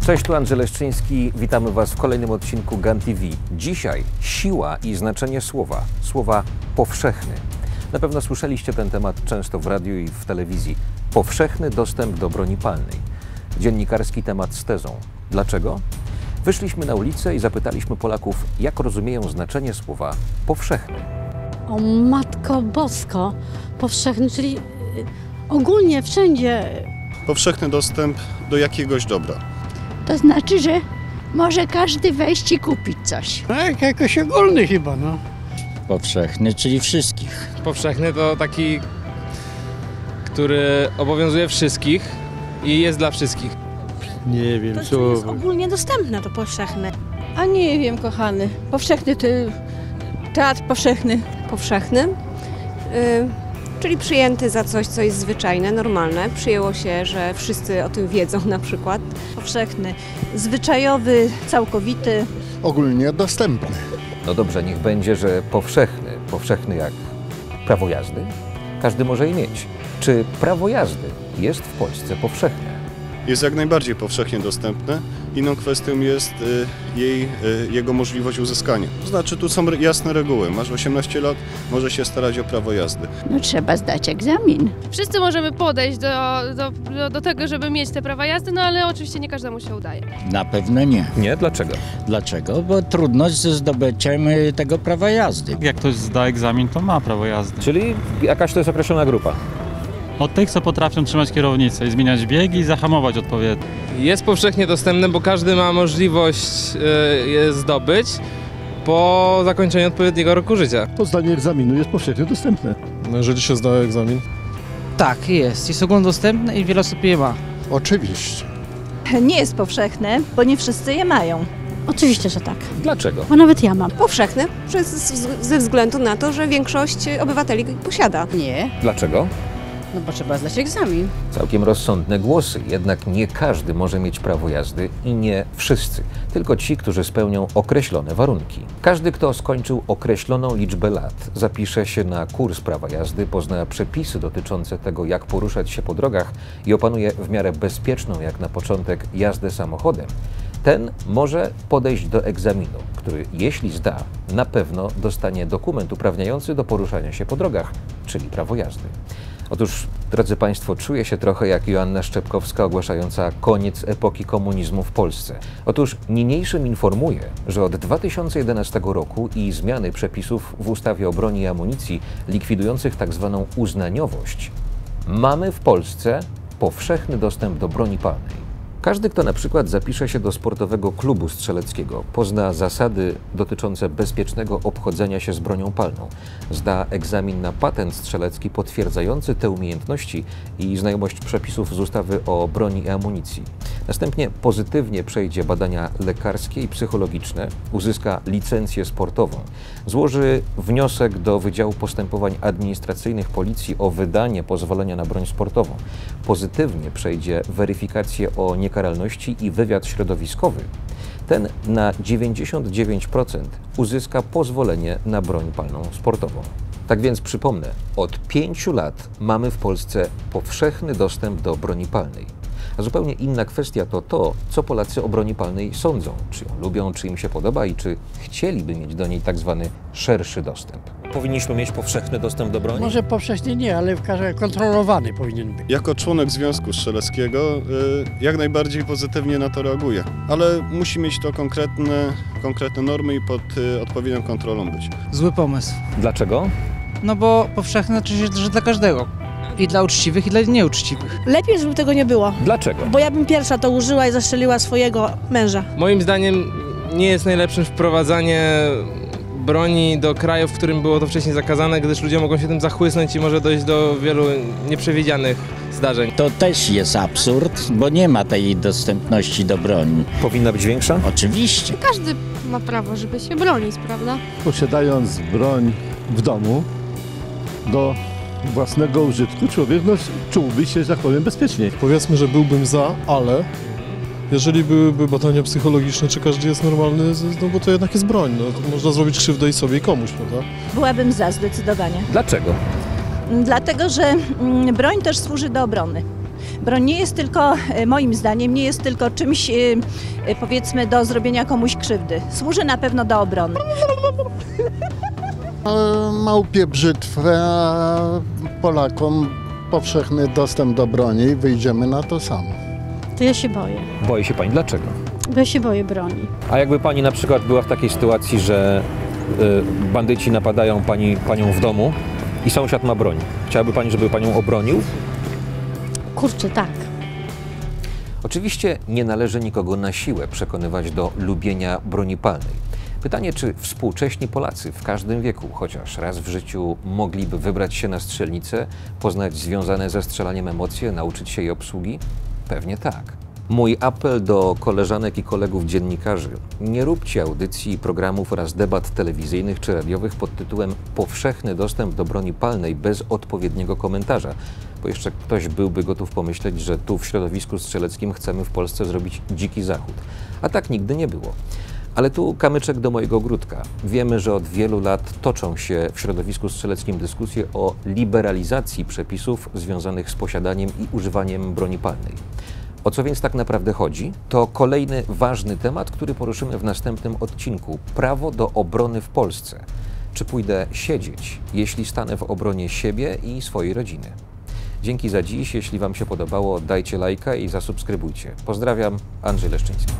Cześć, tu Andrzej Leszczyński. Witamy Was w kolejnym odcinku GUN TV. Dzisiaj siła i znaczenie słowa powszechny. Na pewno słyszeliście ten temat często w radiu i w telewizji. Powszechny dostęp do broni palnej. Dziennikarski temat z tezą. Dlaczego? Wyszliśmy na ulicę i zapytaliśmy Polaków, jak rozumieją znaczenie słowa powszechny. O Matko Bosko, powszechny, czyli ogólnie wszędzie. Powszechny dostęp do jakiegoś dobra. To znaczy, że może każdy wejść i kupić coś. Tak, jakoś ogólny chyba, no. Powszechny, czyli wszystkich. Powszechny to taki, który obowiązuje wszystkich i jest dla wszystkich. Nie wiem, To jest ogólnie dostępne, to powszechne. A nie wiem, kochany. Powszechny to teatr powszechny. Powszechny, czyli przyjęty za coś, co jest zwyczajne, normalne. Przyjęło się, że wszyscy o tym wiedzą na przykład. Powszechny, zwyczajowy, całkowity. Ogólnie dostępny. No dobrze, niech będzie, że powszechny. Powszechny jak prawo jazdy? Każdy może je mieć. Czy prawo jazdy jest w Polsce powszechne? Jest jak najbardziej powszechnie dostępne. Inną kwestią jest jego możliwość uzyskania. To znaczy, tu są jasne reguły. Masz 18 lat, możesz się starać o prawo jazdy. No trzeba zdać egzamin. Wszyscy możemy podejść do tego, żeby mieć te prawa jazdy, no ale oczywiście nie każdemu się udaje. Na pewno nie. Nie? Dlaczego? Dlaczego? Bo trudność ze zdobyciem tego prawa jazdy. Jak ktoś zda egzamin, to ma prawo jazdy. Czyli jakaś to jest określona grupa. Od tych, co potrafią trzymać kierownicę i zmieniać biegi i zahamować odpowiednio. Jest powszechnie dostępny, bo każdy ma możliwość je zdobyć po zakończeniu odpowiedniego roku życia. Po zdaniu egzaminu jest powszechnie dostępne. No jeżeli się zdaje egzamin? Tak, jest ogólnodostępny i wiele osób je ma. Oczywiście. Nie jest powszechny, bo nie wszyscy je mają. Oczywiście, że tak. Dlaczego? Bo nawet ja mam. Powszechny ze względu na to, że większość obywateli posiada. Nie, Dlaczego? no bo trzeba zdać egzamin. Całkiem rozsądne głosy, jednak nie każdy może mieć prawo jazdy i nie wszyscy, tylko ci, którzy spełnią określone warunki. Każdy, kto skończył określoną liczbę lat, zapisze się na kurs prawa jazdy, pozna przepisy dotyczące tego, jak poruszać się po drogach i opanuje w miarę bezpieczną, jak na początek, jazdę samochodem, ten może podejść do egzaminu, który jeśli zda, na pewno dostanie dokument uprawniający do poruszania się po drogach, czyli prawo jazdy. Otóż, drodzy Państwo, czuję się trochę jak Joanna Szczepkowska ogłaszająca koniec epoki komunizmu w Polsce. Otóż niniejszym informuję, że od 2011 roku i zmiany przepisów w ustawie o broni i amunicji likwidujących tzw. uznaniowość, mamy w Polsce powszechny dostęp do broni palnej. Każdy, kto na przykład zapisze się do sportowego klubu strzeleckiego, pozna zasady dotyczące bezpiecznego obchodzenia się z bronią palną, zda egzamin na patent strzelecki potwierdzający te umiejętności i znajomość przepisów z ustawy o broni i amunicji. Następnie pozytywnie przejdzie badania lekarskie i psychologiczne, uzyska licencję sportową, złoży wniosek do Wydziału Postępowań Administracyjnych Policji o wydanie pozwolenia na broń sportową, pozytywnie przejdzie weryfikację o niekaralności i wywiad środowiskowy. Ten na 99% uzyska pozwolenie na broń palną sportową. Tak więc przypomnę, od 5 lat mamy w Polsce powszechny dostęp do broni palnej. A zupełnie inna kwestia to to, co Polacy o broni palnej sądzą, czy ją lubią, czy im się podoba i czy chcieliby mieć do niej tak zwany szerszy dostęp. Powinniśmy mieć powszechny dostęp do broni? Może powszechnie nie, ale kontrolowany powinien być. Jako członek Związku Strzeleckiego jak najbardziej pozytywnie na to reaguję. Ale musi mieć to konkretne normy i pod odpowiednią kontrolą być. Zły pomysł. Dlaczego? No bo powszechny znaczy, że dla każdego. I dla uczciwych, i dla nieuczciwych. Lepiej, żeby tego nie było, Dlaczego? bo ja bym pierwsza to użyła i zastrzeliła swojego męża. Moim zdaniem nie jest najlepszym wprowadzanie broni do kraju, w którym było to wcześniej zakazane, gdyż ludzie mogą się tym zachłysnąć i może dojść do wielu nieprzewidzianych zdarzeń. To też jest absurd, bo nie ma tej dostępności do broni. Powinna być większa? Oczywiście. Każdy ma prawo, żeby się bronić, prawda? Posiadając broń w domu do własnego użytku, człowiek czułby się, że tak powiem, bezpiecznie. Powiedzmy, że byłbym za, ale jeżeli byłyby badania psychologiczne, czy każdy jest normalny, no bo to jednak jest broń, no, to można zrobić krzywdę i sobie, i komuś, prawda? Byłabym za, zdecydowanie. Dlaczego? Dlatego, że broń też służy do obrony. Broń nie jest tylko, moim zdaniem, nie jest tylko czymś, powiedzmy, do zrobienia komuś krzywdy. Służy na pewno do obrony. Małpie brzytwę, a Polakom powszechny dostęp do broni, wyjdziemy na to samo. To ja się boję. Boi się pani dlaczego? Bo ja się boję broni. A jakby pani na przykład była w takiej sytuacji, że bandyci napadają panią w domu i sąsiad ma broń, chciałaby pani, żeby panią obronił? Kurczę, tak. Oczywiście nie należy nikogo na siłę przekonywać do lubienia broni palnej. Pytanie, czy współcześni Polacy w każdym wieku, chociaż raz w życiu, mogliby wybrać się na strzelnicę, poznać związane ze strzelaniem emocje, nauczyć się jej obsługi? Pewnie tak. Mój apel do koleżanek i kolegów dziennikarzy: nie róbcie audycji i programów oraz debat telewizyjnych czy radiowych pod tytułem powszechny dostęp do broni palnej bez odpowiedniego komentarza, bo jeszcze ktoś byłby gotów pomyśleć, że tu w środowisku strzeleckim chcemy w Polsce zrobić dziki zachód. A tak nigdy nie było. Ale tu kamyczek do mojego ogródka. Wiemy, że od wielu lat toczą się w środowisku strzeleckim dyskusje o liberalizacji przepisów związanych z posiadaniem i używaniem broni palnej. O co więc tak naprawdę chodzi? To kolejny ważny temat, który poruszymy w następnym odcinku. Prawo do obrony w Polsce. Czy pójdę siedzieć, jeśli stanę w obronie siebie i swojej rodziny? Dzięki za dziś. Jeśli Wam się podobało, dajcie lajka i zasubskrybujcie. Pozdrawiam, Andrzej Leszczyński.